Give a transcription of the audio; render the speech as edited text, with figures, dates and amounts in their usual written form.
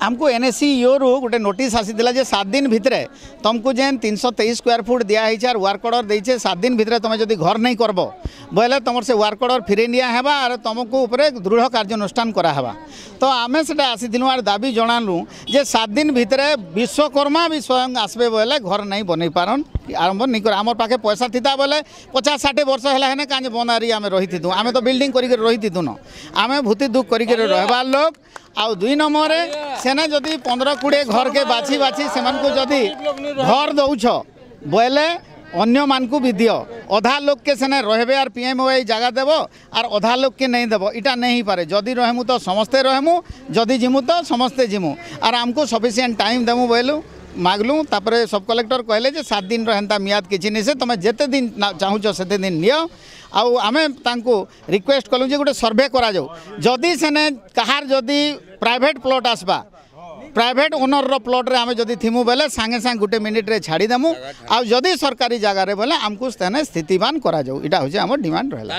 आमको एनएससी रू गोटे नोटिस आसीला जे 7 दिन भितर तुमको जेन 323 स्क्वायर फुट दिखाई और वर्क ऑर्डर देचे 7 दिन भितर तुम जब घर नहीं करब बोले तुम से वर्क ऑर्डर फिरे नियाबा और तुमको ऊपर दृढ़ कार्यानुष्ठान करावा। तो आम से आसीलु और दाबी जनालु जे 7 दिन भितर विश्वकर्मा भी स्वयं आसबे बोले घर नहीं बन पारन आरंभ नहीं कर आम पाखे पैसा थी बोले 50-60 वर्ष है कहीं बनारी आम रही आम तो बिल्डिंग कर रही न आम भूति दुख कर लोग आउ 2 नंबर सेने जदि 15-20 घर के बाछी बाछी से जदि घर दौछ बोले अन्य मानकू भी दियो अधा लोग के सेने रहे और पीएमओआई जगह देव और अधा लोग के नहीं देव इटा नहीं पारे जदि रहमु तो समस्ते रहमु जदि जिमु तो समस्ते जिमु और आमको सफिशिएंट टाइम देमु बोलू मागलु तापरे सब कलेक्टर कहले जे 7 दिन हेन्ता मियाद किछि नहीं से तुम जेते दिन चाहूच से दिन नियो आउ आमे तांको रिक्वेस्ट कलु जे गोटे सर्वे करा जाऊ जदि सेने कहार जदि प्राइवेट प्लॉट आसबा प्राइवेट ओनर रो प्लॉट रे आमे जदि थिमु बेले सांगे सांग गोटे मिनिट रे छाड़ी देमु आउ जदि सरकारी जगह रे बोले आमको स्थितिवान करा जाऊ इटा होचे हमर डिमांड रहला।